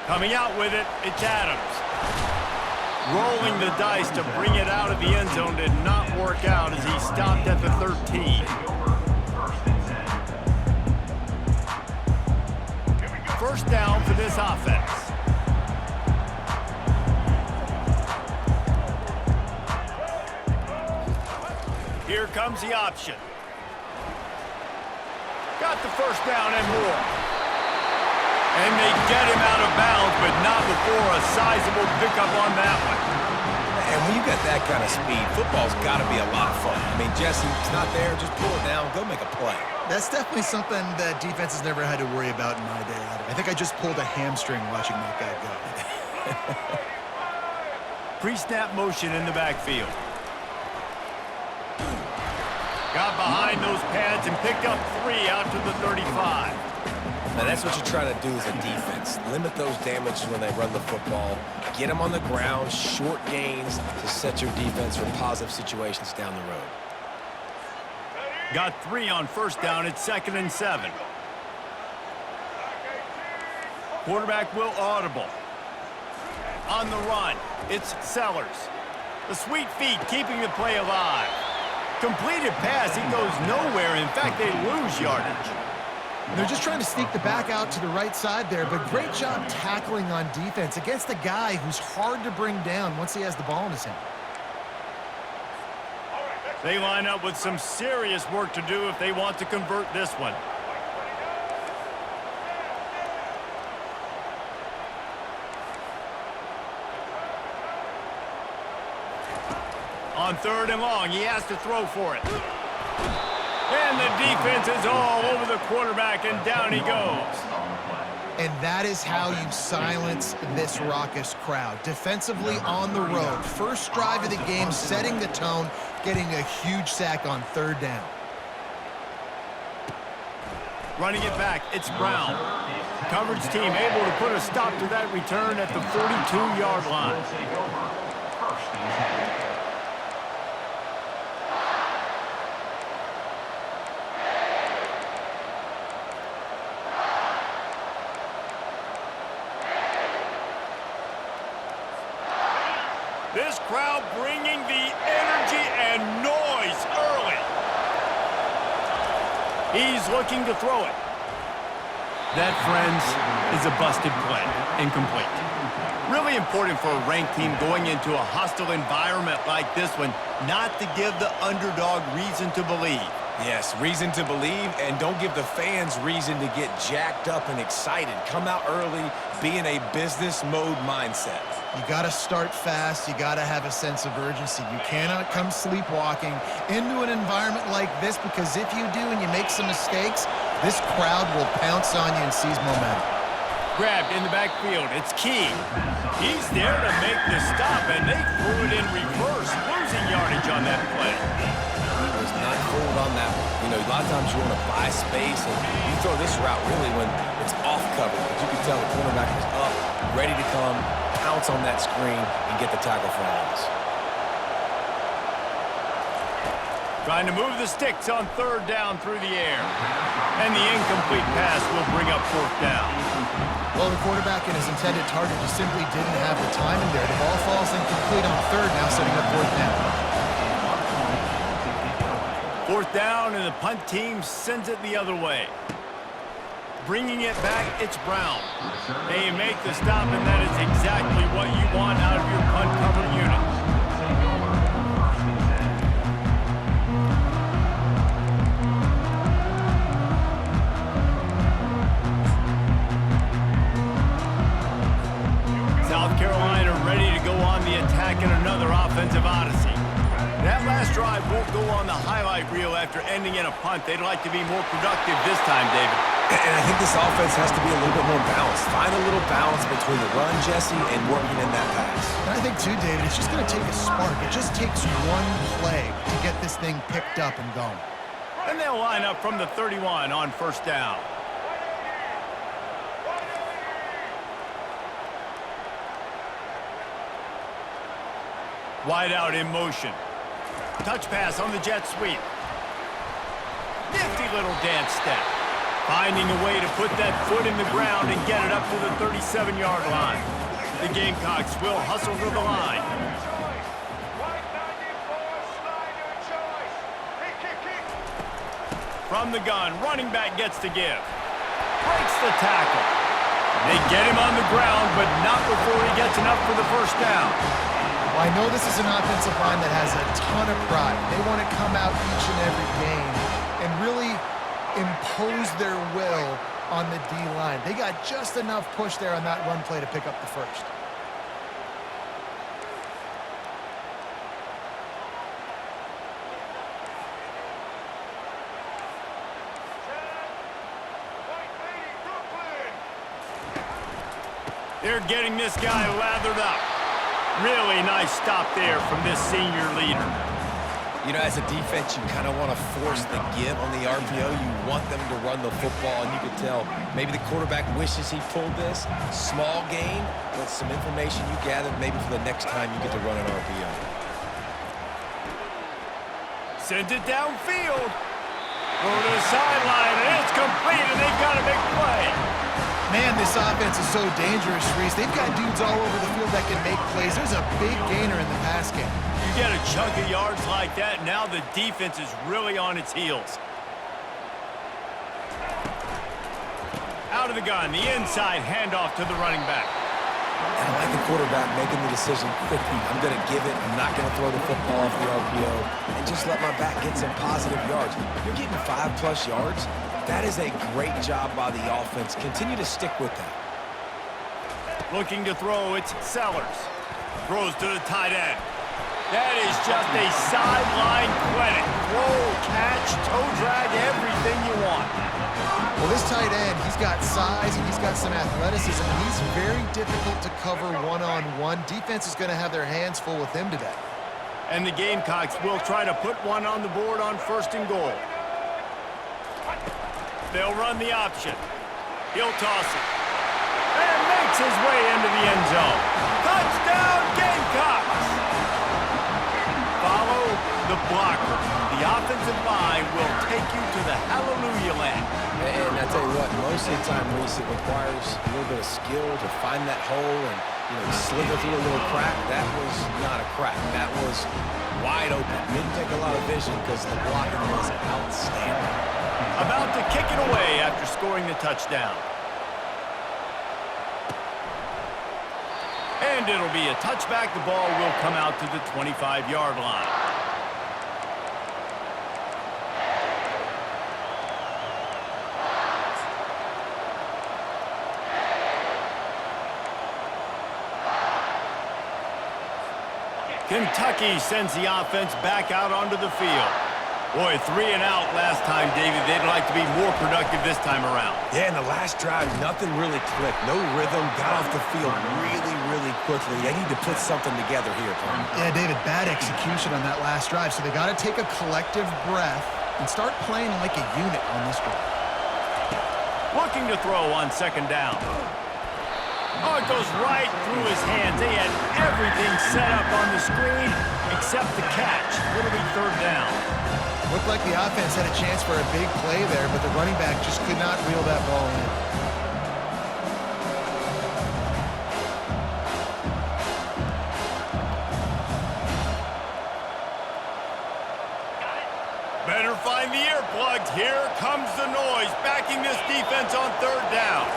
Coming out with it, it's Adams. Rolling the dice to bring it out of the end zone did not work out as he stopped at the 13. First down for this offense. Here comes the option. Got the first down and more. And they get him out of bounds, but not before a sizable pickup on that one. And when you got that kind of speed, football's got to be a lot of fun. I mean, Jesse, it's not there. Just pull it down. Go make a play. That's definitely something that defense has never had to worry about in my day, Adam. I think I just pulled a hamstring watching that guy go. Pre-snap motion in the backfield. Got behind those pads and picked up 3 out to the 35. Now, that's what you're trying to do as a defense. Limit those damages when they run the football. Get them on the ground, short gains to set your defense for positive situations down the road. Got 3 on first down. It's 2nd and 7. Quarterback will audible. On the run, it's Sellers. The sweet feet keeping the play alive. Completed pass, he goes nowhere. In fact, they lose yardage. They're just trying to sneak the back out to the right side there, but great job tackling on defense against a guy who's hard to bring down once he has the ball in his hand. They line up with some serious work to do if they want to convert this one. On 3rd and long, he has to throw for it. And the defense is all over the quarterback, and down he goes. And that is how you silence this raucous crowd. Defensively on the road. First drive of the game, setting the tone, getting a huge sack on 3rd down. Running it back, it's Brown. Coverage team able to put a stop to that return at the 42-yard line. This crowd bringing the energy and noise early. He's looking to throw it. That, friends, is a busted play. Incomplete. Really important for a ranked team going into a hostile environment like this one not to give the underdog reason to believe. Yes, reason to believe, and don't give the fans reason to get jacked up and excited. Come out early, be in a business mode mindset. You got to start fast. You got to have a sense of urgency. You cannot come sleepwalking into an environment like this, because if you do and you make some mistakes, this crowd will pounce on you and seize momentum. Grabbed in the backfield. It's Key. He's there to make the stop, and they threw it in reverse, losing yardage on that play. He was not fooled on that one. You know, a lot of times you want to buy space, and you throw this route really when it's off cover. But you can tell the cornerback is up, ready to come, pounce on that screen, and get the tackle for a loss. Trying to move the sticks on 3rd down through the air. And the incomplete pass will bring up 4th down. Well, the quarterback and his intended target just simply didn't have the timing there. The ball falls incomplete on 3rd, now setting up 4th down. 4th down, and the punt team sends it the other way. Bringing it back, it's Brown. They make the stop, and that is exactly what you want out of your punt cover unit. South Carolina ready to go on the attack in another offensive odyssey. That last drive won't go on the highlight reel after ending in a punt. They'd like to be more productive this time, David. And I think this offense has to be a little bit more balanced. Find a little balance between the run, Jesse, and working in that pass. And I think, too, David, it's just going to take a spark. It just takes one play to get this thing picked up and going. And they'll line up from the 31 on 1st down. Wide out in motion. Touch pass on the jet sweep. Nifty little dance step. Finding a way to put that foot in the ground and get it up to the 37-yard line. The Gamecocks will hustle to the line. From the gun, running back gets to give. Breaks the tackle. They get him on the ground, but not before he gets enough for the first down. Well, I know this is an offensive line that has a ton of pride. They want to come out each and every game and really impose their will on the D-line. They got just enough push there on that run play to pick up the first. They're getting this guy lathered up. Really nice stop there from this senior leader. You know, as a defense, you kind of want to force the give on the RPO. You want them to run the football, and you can tell maybe the quarterback wishes he pulled this. Small gain, but some information you gathered maybe for the next time you get to run an RPO. Sends it downfield. Go to the sideline, and it's complete, and they've got a big play. Man, this offense is so dangerous, Reese. They've got dudes all over the field that can make plays. There's a big gainer in the pass game. You get a chunk of yards like that, now the defense is really on its heels. Out of the gun, the inside handoff to the running back. And I like the quarterback making the decision quickly. I'm going to give it. I'm not going to throw the football off the RPO and just let my back get some positive yards. You're getting 5+ yards. That is a great job by the offense. Continue to stick with that. Looking to throw, it's Sellers. Throws to the tight end. That is just a sideline clinic. Throw, catch, toe drag, everything you want. Well, this tight end, he's got size and he's got some athleticism. He's very difficult to cover one-on-one. Defense is going to have their hands full with him today. And the Gamecocks will try to put one on the board on 1st and goal. They'll run the option. He'll toss it. And makes his way into the end zone. Touchdown, Gamecocks! Follow the blocker. The offensive line will take you to the hallelujah land. And I tell you what, most of the time, Reese, it requires a little bit of skill to find that hole and, slither through a little crack. That was not a crack. That was wide open. Didn't take a lot of vision because the blocking was outstanding. About to kick it away after scoring the touchdown. And it'll be a touchback. The ball will come out to the 25-yard line. Kentucky sends the offense back out onto the field. Boy, 3 and out last time, David. They'd like to be more productive this time around. Yeah, in the last drive, nothing really clicked. No rhythm. Got off the field really, really quickly. They need to put something together here, Tom. Yeah, David, bad execution on that last drive. So they got to take a collective breath and start playing like a unit on this drive. Looking to throw on 2nd down. Oh, it goes right through his hands. They had everything set up on the screen except the catch. It'll be 3rd down. Looked like the offense had a chance for a big play there, but the running back just could not reel that ball in. Better find the earplugs. Here comes the noise, backing this defense on 3rd down.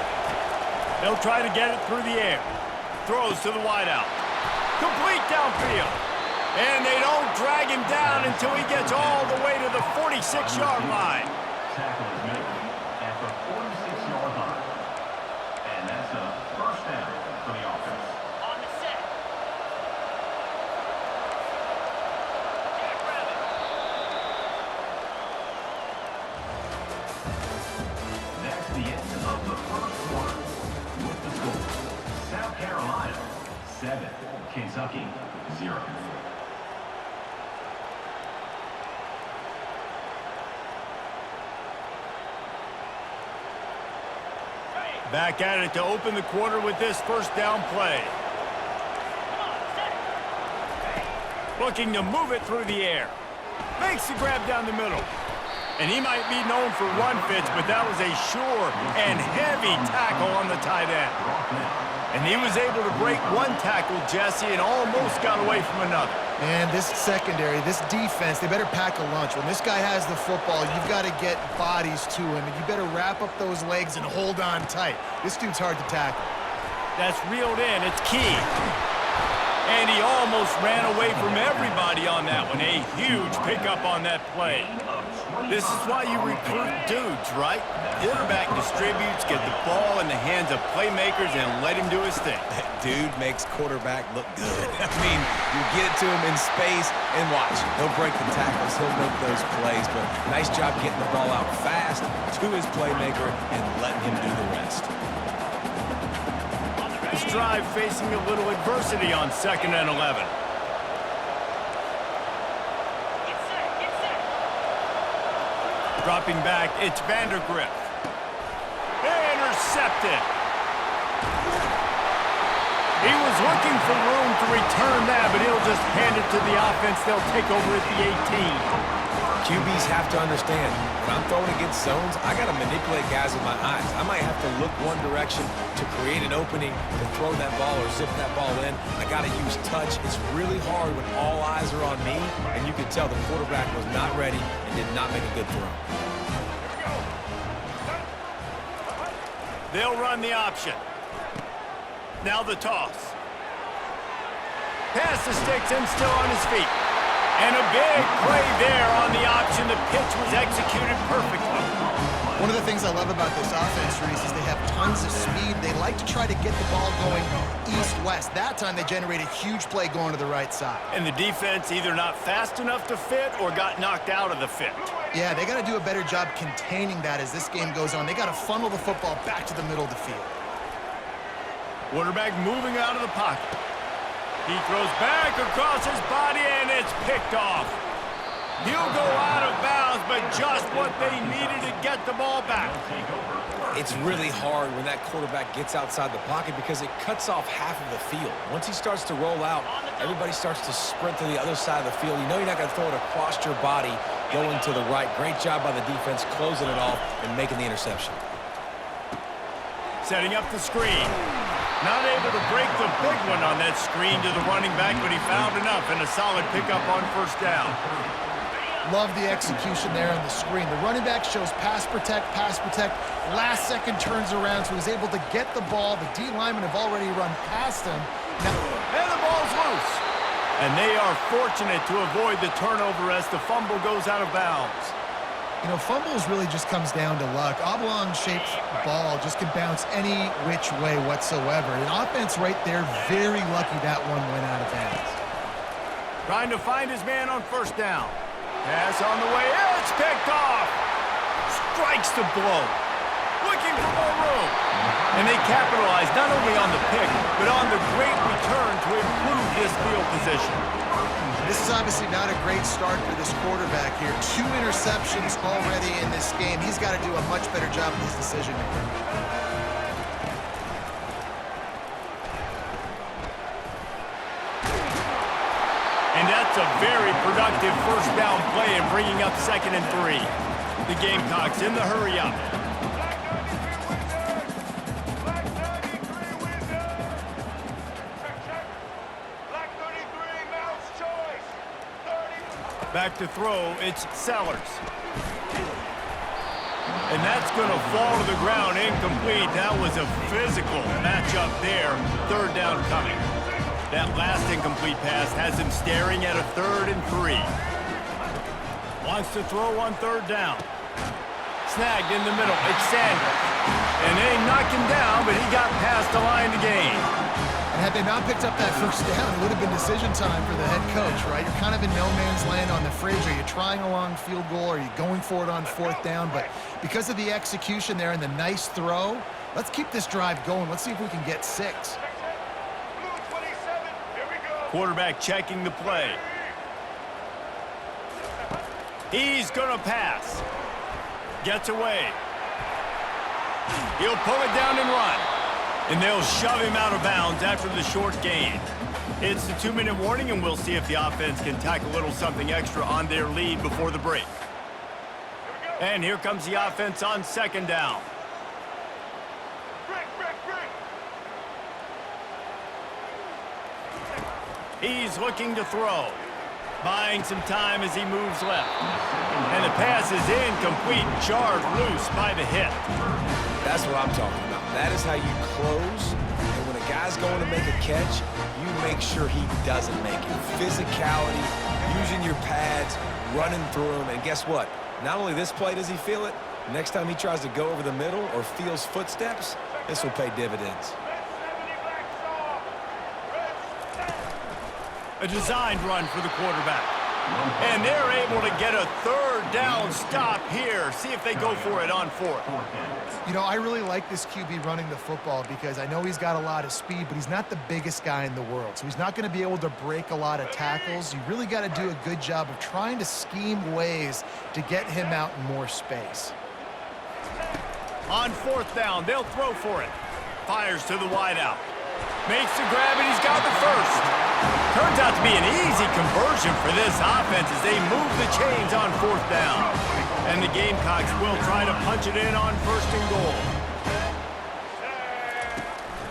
They'll try to get it through the air. Throws to the wideout. Complete downfield. And they don't drag him down until he gets all the way to the 46-yard line. Tackle is made at the 46-yard line. And that's a 1st down for the offense. On the set. That's the end of the 1st quarter. With the score, South Carolina 7, Kentucky 0. Back at it to open the quarter with this 1st down play. Looking to move it through the air. Makes the grab down the middle. And he might be known for run fits, but that was a sure and heavy tackle on the tight end. And he was able to break one tackle, Jesse, and almost got away from another. And this secondary, this defense, they better pack a lunch. When this guy has the football, you've got to get bodies to him, and you better wrap up those legs and hold on tight. This dude's hard to tackle. That's reeled in. It's key. And he almost ran away from everybody on that one. A huge pickup on that play. This is why you recruit dudes, right? Quarterback distributes, get the ball in the hands of playmakers, and let him do his thing. Dude makes quarterback look good. I mean, you get it to him in space, and watch. He'll break the tackles. He'll make those plays, but nice job getting the ball out fast to his playmaker and letting him do the rest. This drive facing a little adversity on 2nd and 11. Dropping back, it's Vandergriff. Intercepted. He was looking for room to return that, but he'll just hand it to the offense. They'll take over at the 18. QBs have to understand, when I'm throwing against zones, I got to manipulate guys with my eyes. I might have to look one direction to create an opening to throw that ball or zip that ball in. I got to use touch. It's really hard when all eyes are on me, and you can tell the quarterback was not ready and did not make a good throw. They'll run the option. Now the toss. Pass the sticks and still on his feet. And a big play there on the option. The pitch was executed perfectly. One of the things I love about this offense, Reese, is they have tons of speed. They like to try to get the ball going east-west. That time they generated a huge play going to the right side. And the defense either not fast enough to fit or got knocked out of the fit. Yeah, they got to do a better job containing that as this game goes on. They got to funnel the football back to the middle of the field. Quarterback moving out of the pocket. He throws back across his body, and it's picked off. He'll go out of bounds, but just what they needed to get the ball back. It's really hard when that quarterback gets outside the pocket because it cuts off half of the field. Once he starts to roll out, everybody starts to sprint to the other side of the field. You know you're not going to throw it across your body going to the right. Great job by the defense closing it off and making the interception. Setting up the screen. Not able to break the big one on that screen to the running back, but he found enough and a solid pickup on 1st down. Love the execution there on the screen. The running back shows pass protect. Last second turns around, so he's able to get the ball. The D linemen have already run past him. Now, and the ball's loose. And they are fortunate to avoid the turnover as the fumble goes out of bounds. You know, fumbles really just comes down to luck. Oblong-shaped ball just can bounce any which way whatsoever. An offense right there, very lucky that one went out of bounds. Trying to find his man on 1st down. Pass on the way. It's picked off. Strikes the blow. Looking for more room. And they capitalize not only on the pick, but on the great return to improve this field position. This is obviously not a great start for this quarterback here. 2 interceptions already in this game. He's got to do a much better job with his decision making. And that's a very productive 1st down play and bringing up 2nd and 3. The Gamecocks in the hurry up. Back to throw, it's Sellers. And that's going to fall to the ground incomplete. That was a physical matchup there. 3rd down coming. That last incomplete pass has him staring at a 3rd and 3. Wants to throw on 3rd down. Snagged in the middle, it's Sanders. And they knock him down, but he got past the line to gain. And had they not picked up that 1st down, it would have been decision time for the head coach, right? You're kind of in no man's land on the fridge. Are you trying a long field goal? Are you going for it on 4th down? But because of the execution there and the nice throw, let's keep this drive going. Let's see if we can get 6. Quarterback checking the play. He's going to pass. Gets away. He'll pull it down and run. And they'll shove him out of bounds after the short gain. It's the 2-minute warning, and we'll see if the offense can tack a little something extra on their lead before the break. And here comes the offense on second down. He's looking to throw. Buying some time as he moves left. And the pass is incomplete, jarred loose by the hit. That's what I'm talking about. That is how you close. And when a guy's going to make a catch, you make sure he doesn't make it. Physicality, using your pads, running through them. And guess what? Not only this play does he feel it, next time he tries to go over the middle or feels footsteps, this will pay dividends. A designed run for the quarterback. And they're able to get a third down stop here. See if they go for it on fourth. You know, I really like this QB running the football because I know he's got a lot of speed, but he's not the biggest guy in the world. So he's not going to be able to break a lot of tackles. You really got to do a good job of trying to scheme ways to get him out in more space. On fourth down, they'll throw for it. Fires to the wideout. Makes the grab, and he's got the first. Turns out to be an easy conversion for this offense as they move the chains on fourth down. And the Gamecocks will try to punch it in on first and goal.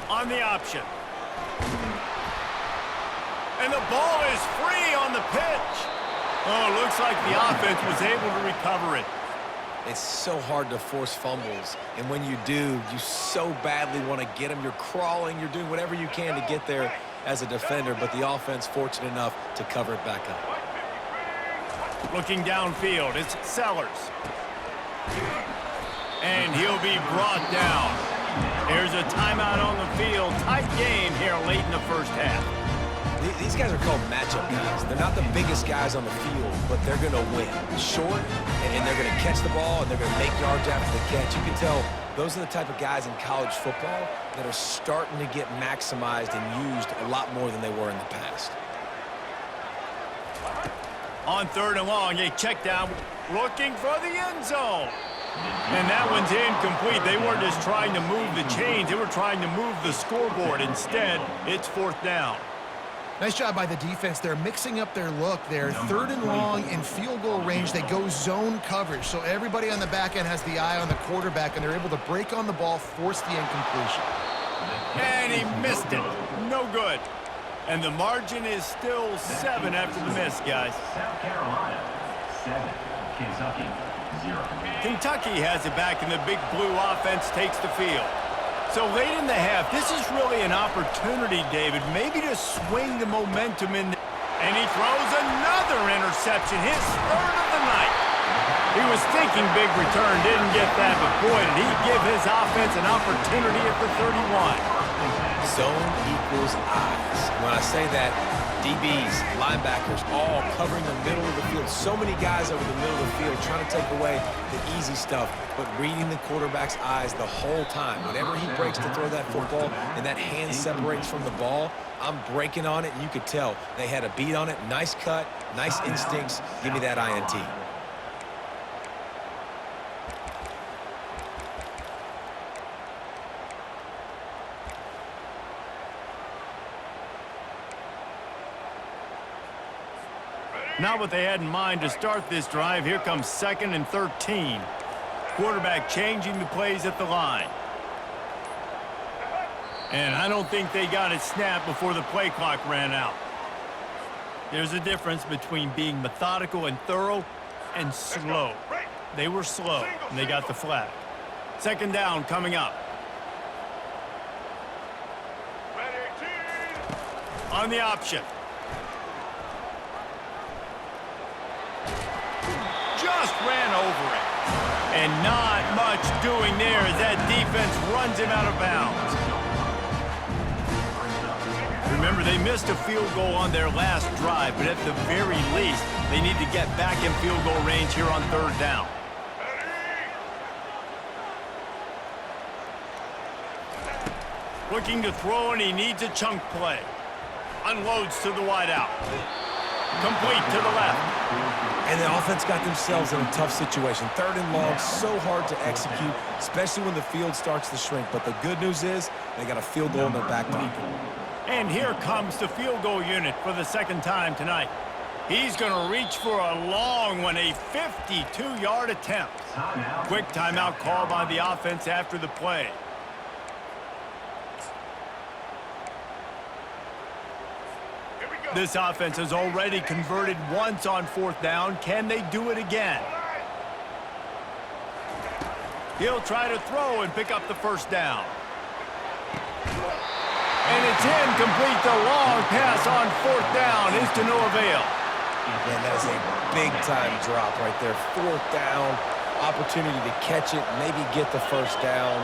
On the option. And the ball is free on the pitch. Oh, looks like the offense was able to recover it. It's so hard to force fumbles, and when you do, you so badly want to get them. You're crawling, you're doing whatever you can to get there as a defender, but the offense fortunate enough to cover it back up. Looking downfield, it's Sellers. And he'll be brought down. Here's a timeout on the field. Tight game here late in the first half. These guys are called matchup guys. They're not the biggest guys on the field, but they're going to win. Short, and they're going to catch the ball, and they're going to make yards after the catch. You can tell those are the type of guys in college football that are starting to get maximized and used a lot more than they were in the past. On third and long, a check down, looking for the end zone. And that one's incomplete. They weren't just trying to move the chains. They were trying to move the scoreboard. Instead, it's fourth down. Nice job by the defense. They're mixing up their look. They're third and long in field goal range. They go zone coverage. So everybody on the back end has the eye on the quarterback, and they're able to break on the ball, force the incompletion. And he missed it. No good. And the margin is still 7 after the miss, guys. South Carolina, 7. Kentucky, 0. Kentucky has it back, and the big blue offense takes the field. So late in the half, this is really an opportunity, David, maybe to swing the momentum in. And he throws another interception, his third of the night. He was thinking big return, didn't get that, but boy, did he give his offense an opportunity at the 31. Zone equals eyes. When I say that, DBs, linebackers, all covering the middle of the field. So many guys over the middle of the field trying to take away the easy stuff, but reading the quarterback's eyes the whole time. Whenever he breaks to throw that football and that hand separates from the ball, I'm breaking on it, and you could tell they had a beat on it. Nice cut, nice instincts. Give me that INT. Not what they had in mind to start this drive. Here comes 2nd and 13. Quarterback changing the plays at the line. And I don't think they got it snapped before the play clock ran out. There's a difference between being methodical and thorough and slow. They were slow, and they got the flag. 2nd down coming up. On the option. Just ran over it. And not much doing there as that defense runs him out of bounds. Remember, they missed a field goal on their last drive, but at the very least, they need to get back in field goal range here on 3rd down. Looking to throw, and he needs a chunk play. Unloads to the wideout. Complete to the left. And the offense got themselves in a tough situation. 3rd and long, so hard to execute, especially when the field starts to shrink. But the good news is they got a field goal in their back pocket. And here comes the field goal unit for the 2nd time tonight. He's going to reach for a long one, a 52-yard attempt. Timeout. Quick timeout call by the offense after the play. This offense has already converted once on 4th down. Can they do it again? He'll try to throw and pick up the 1st down. And it's incomplete. The long pass on 4th down is to no avail. Man, that is a big-time drop right there. 4th down, opportunity to catch it, maybe get the 1st down.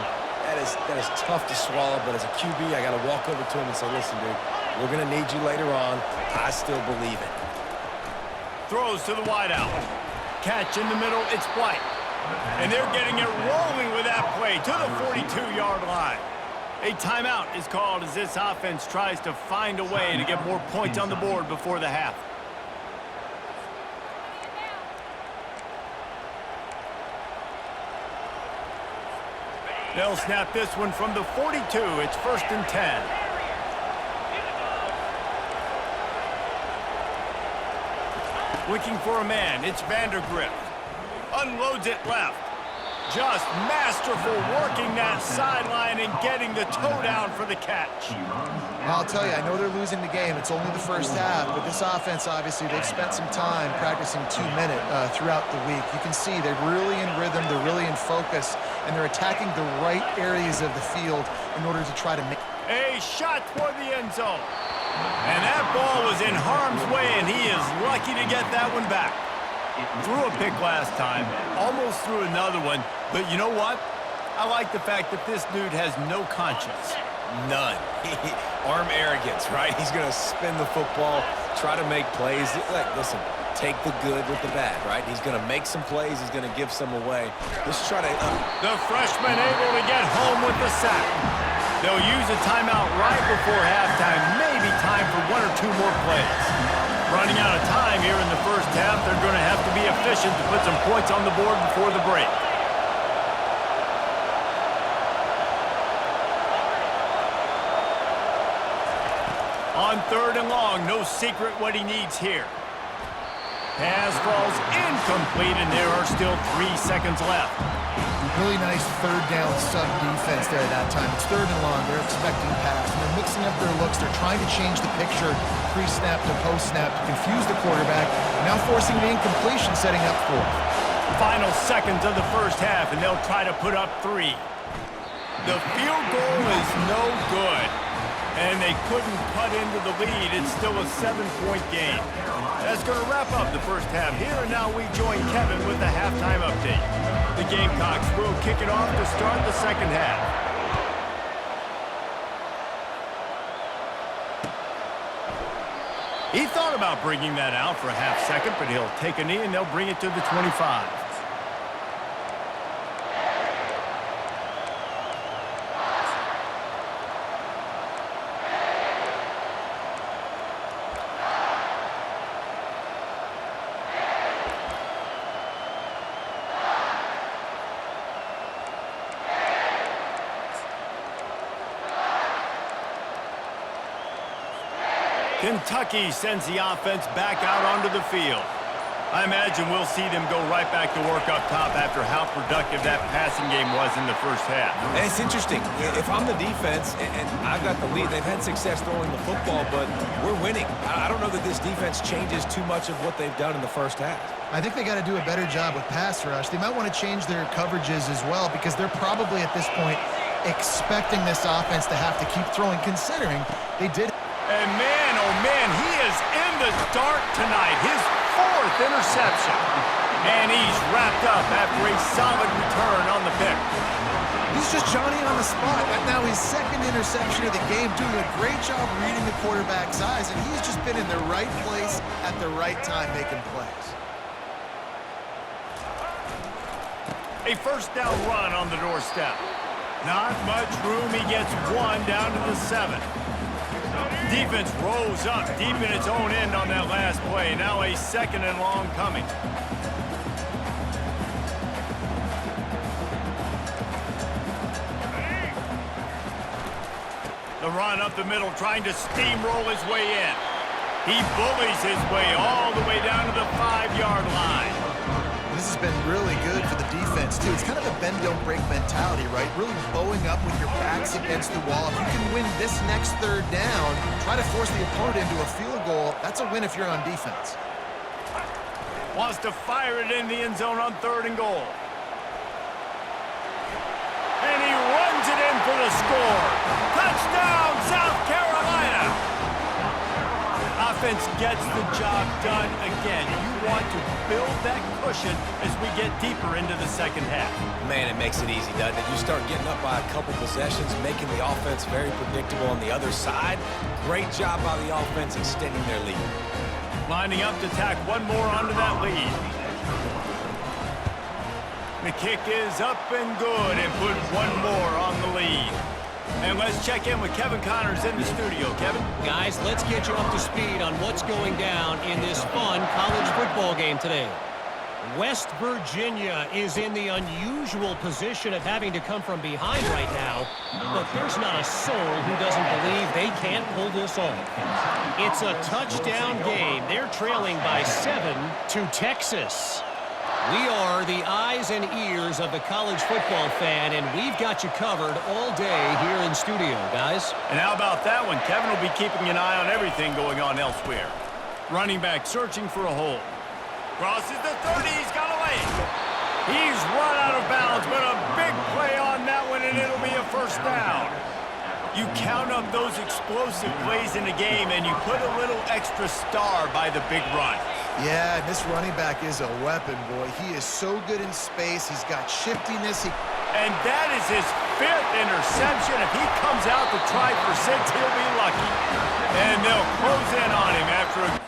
That is tough to swallow, but as a QB, I got to walk over to him and say, listen, dude, we're going to need you later on. I still believe it. Throws to the wideout. Catch in the middle, it's White. And they're getting it rolling with that play to the 42-yard line. A timeout is called as this offense tries to find a way to get more points on the board before the half. They'll snap this one from the 42. It's 1st and 10. Looking for a man. It's Vandergrift. Unloads it left. Just masterful working that sideline and getting the toe down for the catch. I'll tell you, I know they're losing the game. It's only the 1st half, but this offense, obviously, they've spent some time practicing 2-minute throughout the week. You can see they're really in rhythm, they're really in focus, and they're attacking the right areas of the field in order to try to make... A shot toward the end zone. And that ball was in harm's way, and he is lucky to get that one back. Threw a pick last time, almost threw another one, but you know what? I like the fact that this dude has no conscience. None. Arm arrogance, right? He's going to spin the football, try to make plays. Listen, take the good with the bad, right? He's going to make some plays. He's going to give some away. Let's try to... The freshman able to get home with the sack. They'll use a timeout right before halftime. Maybe time for 1 or 2 more plays. Running out of time here in the 1st half. They're going to have to be efficient to put some points on the board before the break. On 3rd and long, no secret what he needs here. Pass falls incomplete, and there are still 3 seconds left. Really nice 3rd down sub-defense there at that time. It's 3rd and long. They're expecting pass, and they're mixing up their looks. They're trying to change the picture pre-snap to post-snap to confuse the quarterback, now forcing the incompletion, setting up 4th. Final seconds of the 1st half, and they'll try to put up 3. The field goal is no good, and they couldn't cut into the lead. It's still a 7-point game. That's going to wrap up the 1st half here, and now we join Kevin with the halftime update. The Gamecocks will kick it off to start the 2nd half. He thought about bringing that out for a half-second, but he'll take a knee, and they'll bring it to the 25. Kentucky sends the offense back out onto the field. I imagine we'll see them go right back to work up top after how productive that passing game was in the 1st half. And it's interesting. If I'm the defense and I've got the lead, they've had success throwing the football, but we're winning. I don't know that this defense changes too much of what they've done in the 1st half. I think they got to do a better job with pass rush. They might want to change their coverages as well, because they're probably at this point expecting this offense to have to keep throwing, considering they did. And man, oh man, he is in the dark tonight. His 4th interception. And he's wrapped up after a solid return on the pick. He's just Johnny on the spot. Now his 2nd interception of the game, doing a great job reading the quarterback's eyes, and he's just been in the right place at the right time making plays. A 1st down run on the doorstep. Not much room. He gets 1 down to the 7. Defense rolls up deep in its own end on that last play. Now a 2nd and long coming. The run up the middle, trying to steamroll his way in. He bullies his way all the way down to the 5-yard line. This has been really good for the defense, too. It's kind of a bend-don't-break mentality, right? Really bowing up with your backs against the wall. If you can win this next third down, try to force the opponent into a field goal, that's a win if you're on defense. Wants to fire it in the end zone on 3rd and goal. And he runs it in for the score. Touchdown, South Carolina! Offense gets the job done again. You want to build that cushion as we get deeper into the second half. Man, it makes it easy, doesn't it? You start getting up by a couple possessions, making the offense very predictable on the other side. Great job by the offense extending their lead. Lining up to tack one more onto that lead. The kick is up and good and put one more on the lead. And let's check in with Kevin Connors in the studio. Kevin? Guys, let's get you up to speed on what's going down in this fun college football game today. West Virginia is in the unusual position of having to come from behind right now, but there's not a soul who doesn't believe they can't pull this off. It's a touchdown game. They're trailing by 7 to Texas. We are the eyes and ears of the college football fan, and we've got you covered all day here in studio, guys. And how about that one? Kevin will be keeping an eye on everything going on elsewhere. Running back searching for a hole. Crosses the 30, he's got a lane. He's run out of bounds, but a big play on that one, and it'll be a first down. You count up those explosive plays in a game, and you put a little extra star by the big run. Yeah, this running back is a weapon, boy. He is so good in space. He's got shiftiness. And that is his 5th interception. If he comes out to try for 6, he'll be lucky. And they'll close in on him after a...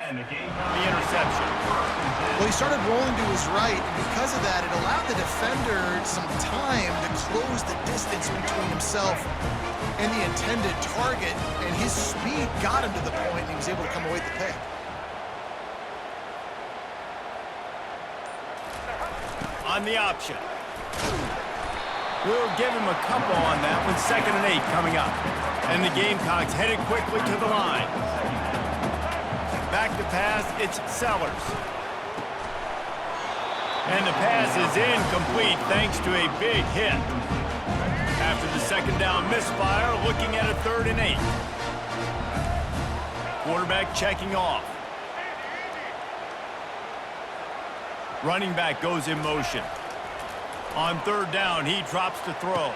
And the game the interception. Well, he started rolling to his right, and because of that, it allowed the defender some time to close the distance between himself and the intended target, and his speed got him to the point, and he was able to come away with the pick. On the option. We'll give him a couple on that one. 2nd and 8 coming up. And the Gamecocks headed quickly to the line. Back to pass, it's Sellers. And the pass is incomplete thanks to a big hit. After the 2nd down misfire, looking at a 3rd and 8. Quarterback checking off. Running back goes in motion. On 3rd down, he drops to throw.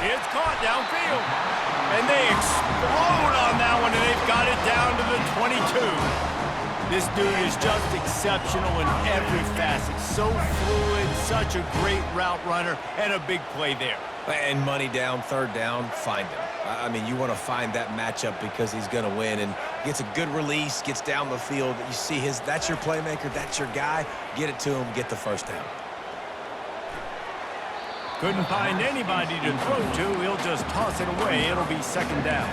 It's caught downfield. And they explode on that one, and they've got it down to the 22. This dude is just exceptional in every facet. So fluid, such a great route runner, and a big play there. And money down, 3rd down, find him. I mean, you want to find that matchup because he's going to win, and gets a good release, gets down the field. You see that's your playmaker, that's your guy. Get it to him, get the first down. Couldn't find anybody to throw to. He'll just toss it away. It'll be 2nd down.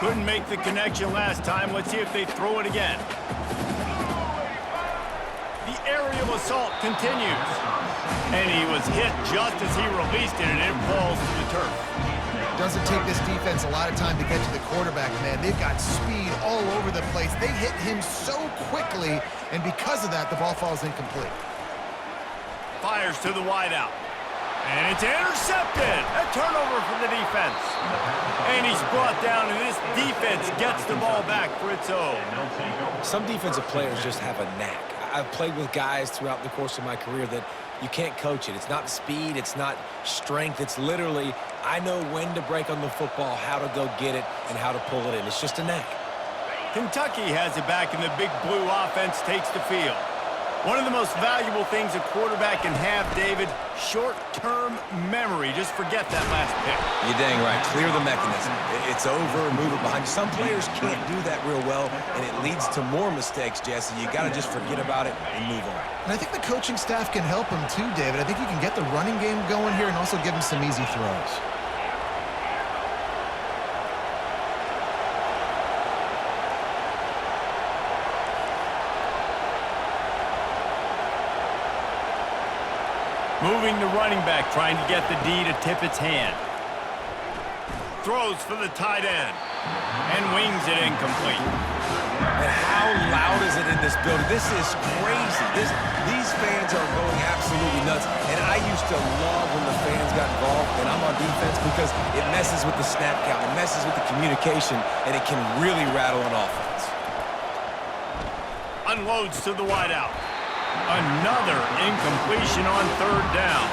Couldn't make the connection last time. Let's see if they throw it again. The aerial assault continues. And he was hit just as he released it, and it falls to the turf. Doesn't take this defense a lot of time to get to the quarterback, man. They've got speed all over the place. They hit him so quickly, and because of that, the ball falls incomplete. Fires to the wideout. And it's intercepted. A turnover for the defense. And he's brought down, and this defense gets the ball back for its own. Some defensive players just have a knack. I've played with guys throughout the course of my career that you can't coach it. It's not speed. It's not strength. It's literally, I know when to break on the football, how to go get it, and how to pull it in. It's just a knack. Kentucky has it back, and the big blue offense takes the field. One of the most valuable things a quarterback can have, David, short-term memory. Just forget that last pick. You're dang right. Clear the mechanism. It's over, move it behind you. Some players can't do that real well, and it leads to more mistakes, Jesse. You got to just forget about it and move on. And I think the coaching staff can help him too, David. I think you can get the running game going here and also give him some easy throws. Moving the running back, trying to get the D to tip its hand. Throws for the tight end. And wings it incomplete. And how loud is it in this building? This is crazy. These fans are going absolutely nuts. And I used to love when the fans got involved, and I'm on defense, because it messes with the snap count. It messes with the communication, and it can really rattle an offense. Unloads to the wideout. Another incompletion on third down.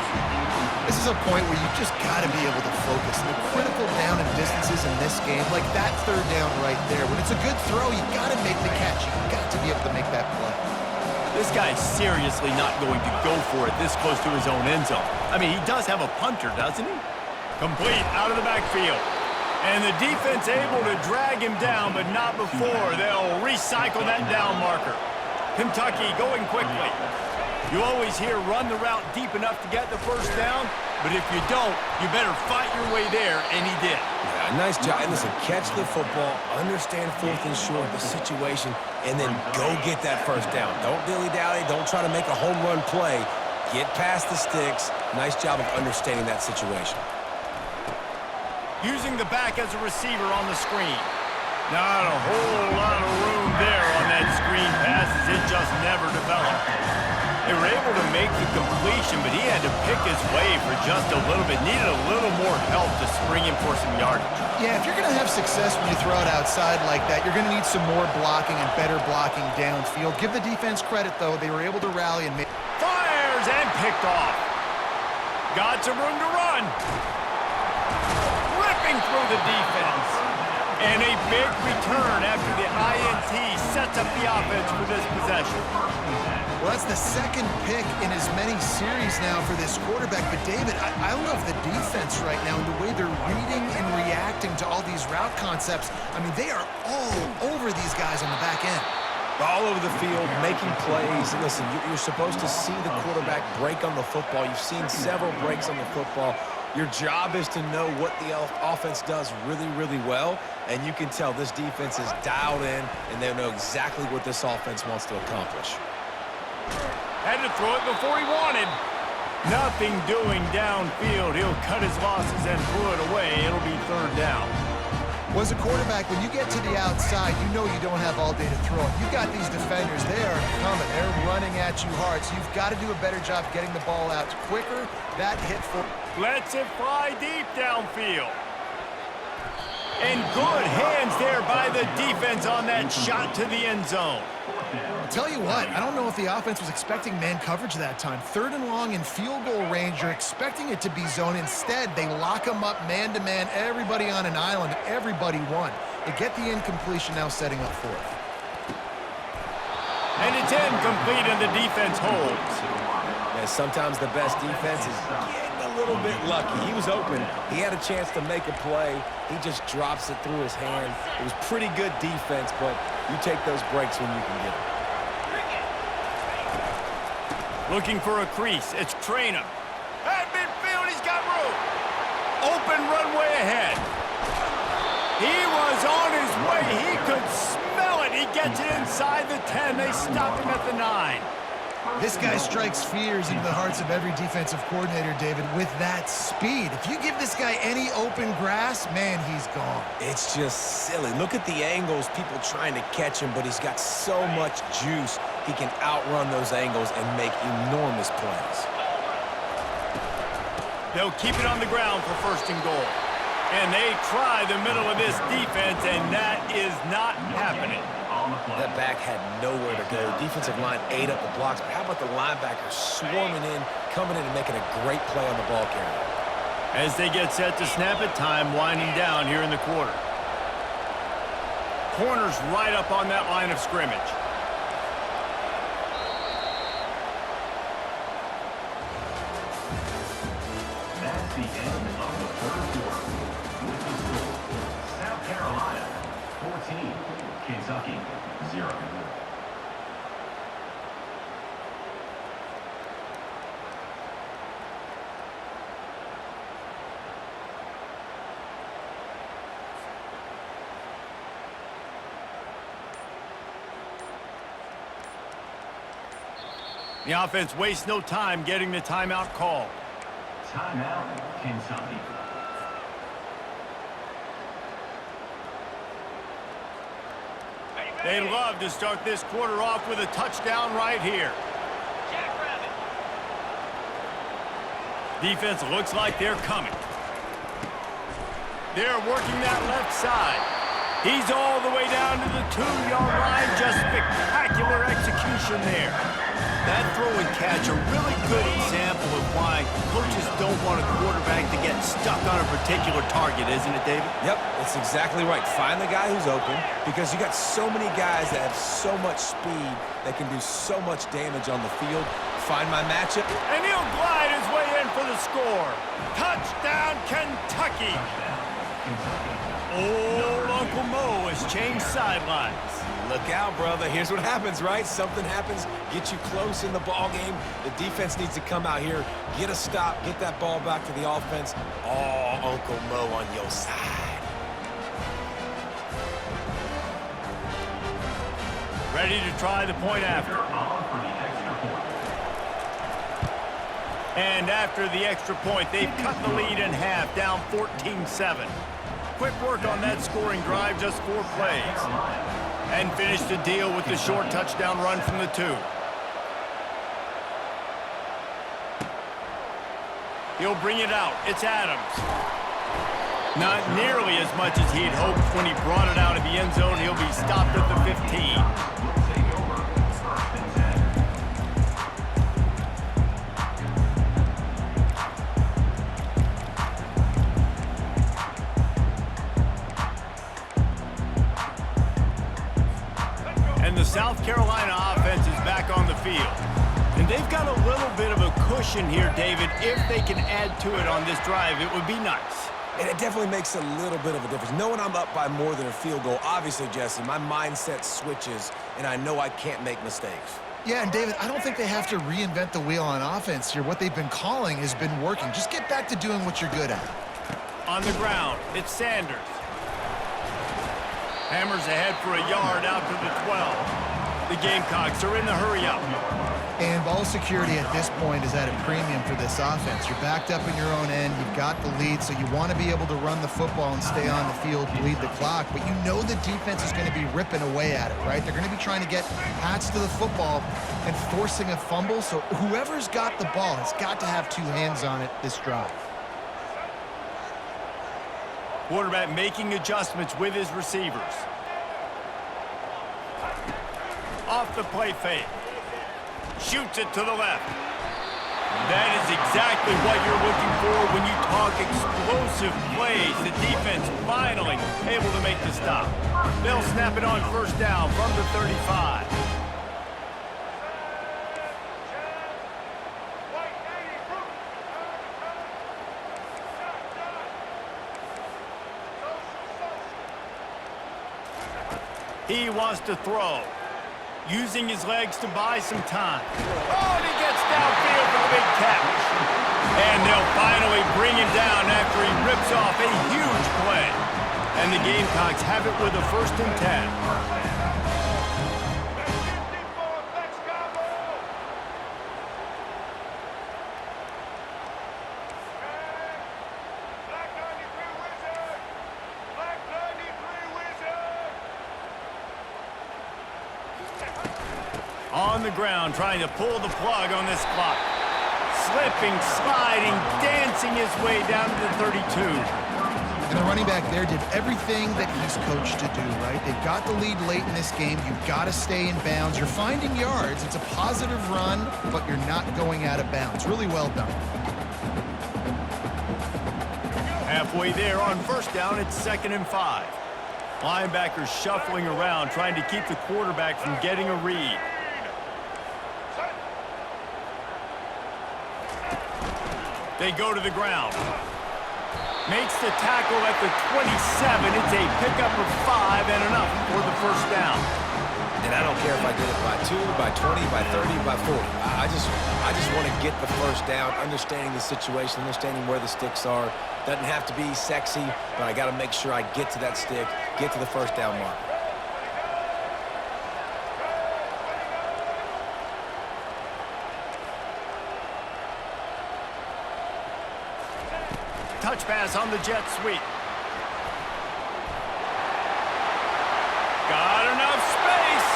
This is a point where you just got to be able to focus. The critical down and distances in this game, like that third down right there, when it's a good throw, you got to make the catch. You got to be able to make that play. This guy's seriously not going to go for it this close to his own end zone. I mean, he does have a punter, doesn't he? Complete out of the backfield. And the defense able to drag him down, but not before they'll recycle that down marker. Kentucky going quickly. You always hear run the route deep enough to get the first down, but if you don't, you better fight your way there, and he did. Yeah, nice job. And listen, catch the football, understand fourth and short, the situation, and then go get that first down. Don't dilly-dally. Don't try to make a home run play. Get past the sticks. Nice job of understanding that situation. Using the back as a receiver on the screen. Not a whole lot of room there on that screen pass, as it just never developed. They were able to make the completion, but he had to pick his way for just a little bit. Needed a little more help to spring him for some yardage. Yeah, if you're going to have success when you throw it outside like that, you're going to need some more blocking and better blocking downfield. Give the defense credit, though. They were able to rally and make... Fires and picked off. Got some room to run. Ripping through the defense. And a big return after the INT sets up the offense for this possession. Well, that's the second pick in as many series now for this quarterback. But, David, I love the defense right now and the way they're reading and reacting to all these route concepts. I mean, they are all over these guys on the back end. All over the field, making plays. Listen, you're supposed to see the quarterback break on the football. You've seen several breaks on the football. Your job is to know what the offense does really, really well, and you can tell this defense is dialed in, and they know exactly what this offense wants to accomplish. Had to throw it before he wanted. Nothing doing downfield. He'll cut his losses and throw it away. It'll be third down. Well, as a quarterback, when you get to the outside, you know you don't have all day to throw it. You've got these defenders. They are coming. They're running at you hard, so you've got to do a better job getting the ball out quicker. That hit for... Lets it fly deep downfield. And good hands there by the defense on that shot to the end zone. I'll tell you what, I don't know if the offense was expecting man coverage that time. Third and long in field goal range, you're expecting it to be zone. Instead, they lock them up man-to-man, everybody on an island, everybody won. They get the incompletion now setting up fourth. And it's incomplete and the defense holds. And sometimes the best defense is getting a little bit lucky. He was open. He had a chance to make a play. He just drops it through his hand. It was pretty good defense, but you take those breaks when you can get them. Looking for a crease. It's Traynham. At midfield, he's got room. Open runway ahead. He was on his way. He could smell it. He gets it inside the 10. They stop him at the 9. This guy strikes fears into the hearts of every defensive coordinator, David, with that speed. If you give this guy any open grass, man, he's gone. It's just silly. Look at the angles, people trying to catch him, but he's got so much juice. He can outrun those angles and make enormous plays. They'll keep it on the ground for first and goal. And they try the middle of this defense, and that is not happening. That back had nowhere to go. Defensive line ate up the blocks, but how about the linebackers swarming in, coming in and making a great play on the ball carrier? As they get set to snap it, time winding down here in the quarter. Corners right up on that line of scrimmage. That's the end of the third quarter. With the score, South Carolina 14, Kentucky 0. The offense wastes no time getting the timeout called. Timeout, Kentucky. They'd love to start this quarter off with a touchdown right here. Defense looks like they're coming. They're working that left side. He's all the way down to the 2-yard line. Just spectacular execution there. That throw and catch, a really good example of why coaches don't want a quarterback to get stuck on a particular target, isn't it, David? Yep, that's exactly right. Find the guy who's open, because you got so many guys that have so much speed that can do so much damage on the field. Find my matchup. And he'll glide his way in for the score. Touchdown, Kentucky. Old Uncle Mo has changed sidelines. Look out, brother. Here's what happens, right? Something happens, get you close in the ball game. The defense needs to come out here, get a stop, get that ball back to the offense. Oh, Uncle Mo on your side. Ready to try the point after. And after the extra point, they've cut the lead in half, down 14-7. Quick work on that scoring drive, just 4 plays. And finished the deal with the short touchdown run from the 2. He'll bring it out. It's Adams. Not nearly as much as he'd hoped when he brought it out of the end zone. He'll be stopped at the 15. And the South Carolina offense is back on the field. And they've got a little bit of a cushion here, David. If they can add to it on this drive, it would be nice. And it definitely makes a little bit of a difference. Knowing I'm up by more than a field goal, obviously, Jesse, my mindset switches, and I know I can't make mistakes. Yeah, and David, I don't think they have to reinvent the wheel on offense here. What they've been calling has been working. Just get back to doing what you're good at. On the ground, it's Sanders. Hammers ahead for a yard out to the 12. The Gamecocks are in the hurry-up. And ball security at this point is at a premium for this offense. You're backed up in your own end. You've got the lead, so you want to be able to run the football and stay on the field, bleed the clock. But you know the defense is going to be ripping away at it, right? They're going to be trying to get Pats to the football and forcing a fumble. So whoever's got the ball has got to have 2 hands on it this drive. Quarterback making adjustments with his receivers. Off the play fake. Shoots it to the left. That is exactly what you're looking for when you talk explosive plays. The defense finally able to make the stop. They'll snap it on first down from the 35. He wants to throw. Using his legs to buy some time. Oh, and he gets downfield for the big catch. And they'll finally bring him down after he rips off a huge play. And the Gamecocks have it with a 1st and 10. On the ground, trying to pull the plug on this clock. Slipping, sliding, dancing his way down to the 32. And the running back there did everything that he's coached to do, right? They've got the lead late in this game. You've got to stay in bounds. You're finding yards. It's a positive run, but you're not going out of bounds. Really well done. Halfway there on first down, it's 2nd and 5. Linebackers shuffling around, trying to keep the quarterback from getting a read. They go to the ground. Makes the tackle at the 27. It's a pickup of 5 and enough for the first down. And I don't care if I get it by 2, by 20, by 30, by 40. I just want to get the first down, understanding the situation, understanding where the sticks are. Doesn't have to be sexy, but I got to make sure I get to that stick, get to the first down mark. touch pass on the jet sweep. Got enough space.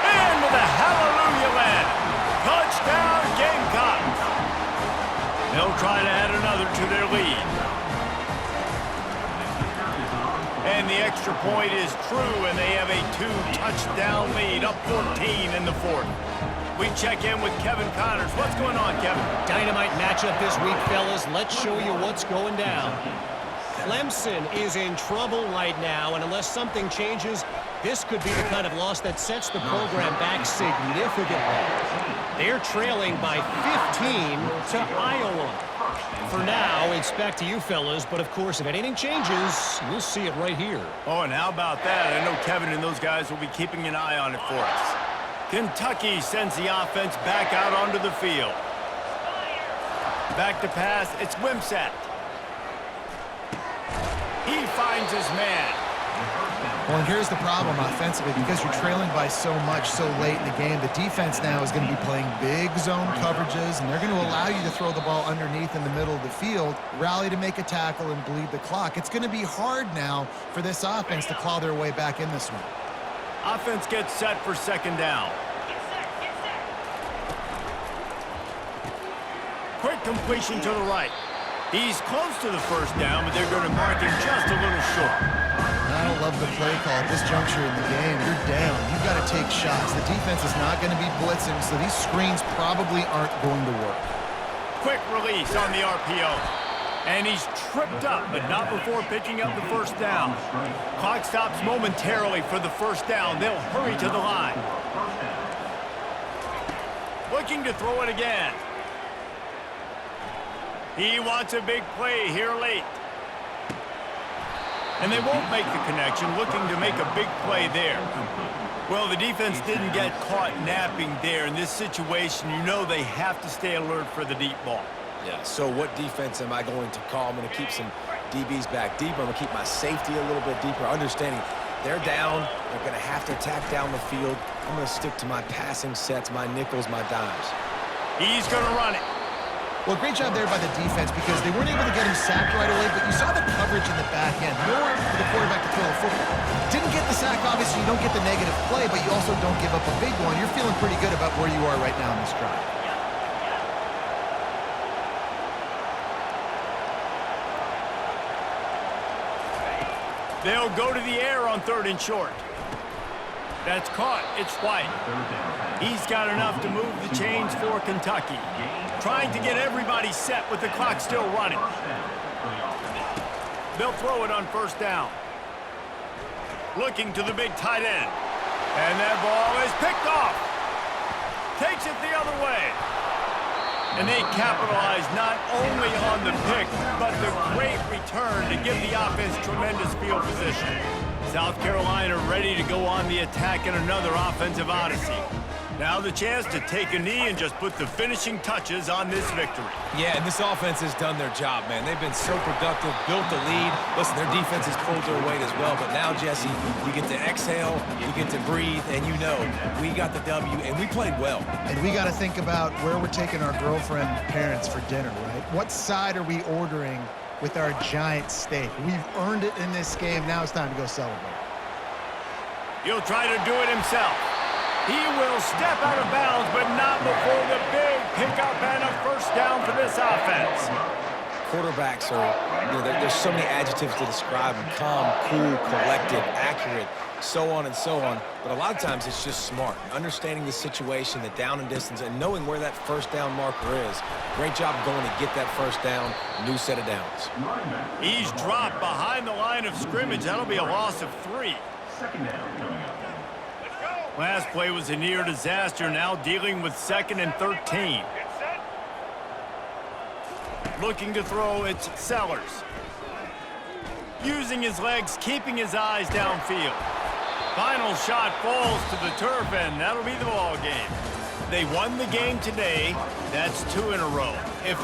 And with a hallelujah land. Touchdown, Gamecocks. They'll try to add another to their lead. And the extra point is true, and they have a 2-touchdown lead, up 14 in the fourth. We check in with Kevin Connors. What's going on, Kevin? Dynamite matchup this week, fellas. Let's show you what's going down. Clemson is in trouble right now, and unless something changes, this could be the kind of loss that sets the program back significantly. They're trailing by 15 to Iowa. For now, it's back to you, fellas, but of course, if anything changes, you'll see it right here. Oh, and how about that? I know Kevin and those guys will be keeping an eye on it for us. Kentucky sends the offense back out onto the field. Back to pass, it's Wimsatt. He finds his man. Well, and here's the problem offensively. Because you're trailing by so much so late in the game, the defense now is going to be playing big zone coverages, and they're going to allow you to throw the ball underneath in the middle of the field, rally to make a tackle, and bleed the clock. It's going to be hard now for this offense to claw their way back in this one. Offense gets set for second down. Quick completion to the right. He's close to the first down, but they're going to mark him just a little short. I don't love the play call at this juncture in the game. You're down. You've got to take shots. The defense is not going to be blitzing, so these screens probably aren't going to work. Quick release on the RPO. And he's tripped up, but not before picking up the first down. Clock stops momentarily for the first down. They'll hurry to the line. Looking to throw it again. He wants a big play here late. And they won't make the connection, looking to make a big play there. Well, the defense didn't get caught napping there. In this situation, you know they have to stay alert for the deep ball. Yeah, so what defense am I going to call? I'm going to keep some DBs back deeper. I'm going to keep my safety a little bit deeper, understanding they're down. They're going to have to attack down the field. I'm going to stick to my passing sets, my nickels, my dimes. He's going to run it. Well, great job there by the defense because they weren't able to get him sacked right away, but you saw the coverage in the back end. More for the quarterback to throw the football. Didn't get the sack, obviously. You don't get the negative play, but you also don't give up a big one. You're feeling pretty good about where you are right now in this drive. They'll go to the air on 3rd and short. That's caught. It's White. He's got enough to move the chains for Kentucky. Trying to get everybody set with the clock still running. They'll throw it on first down. Looking to the big tight end. And that ball is picked off. Takes it the other way. And they capitalize not only on the pick, but the great return to give the offense tremendous field position. South Carolina ready to go on the attack in another offensive odyssey. Now the chance to take a knee and just put the finishing touches on this victory. Yeah, and this offense has done their job, man. They've been so productive, built the lead. Listen, their defense has pulled their weight as well. But now, Jesse, you get to exhale, you get to breathe, and you know we got the W, and we played well. And we got to think about where we're taking our girlfriend parents for dinner, right? What side are we ordering with our giant steak? We've earned it in this game. Now it's time to go celebrate. He'll try to do it himself. He will step out of bounds, but not before the big pickup and a first down for this offense. Quarterbacks are, you know, there's so many adjectives to describe them. Calm, cool, collected, accurate, so on and so on. But a lot of times it's just smart. Understanding the situation, the down and distance, and knowing where that first down marker is. Great job going to get that first down, new set of downs. He's dropped behind the line of scrimmage. That'll be a loss of 3. Second down coming up. Last play was a near disaster, now dealing with 2nd and 13. Looking to throw, it's Sellers. Using his legs, keeping his eyes downfield. Final shot falls to the turf, and that'll be the ball game. They won the game today. That's 2 in a row. If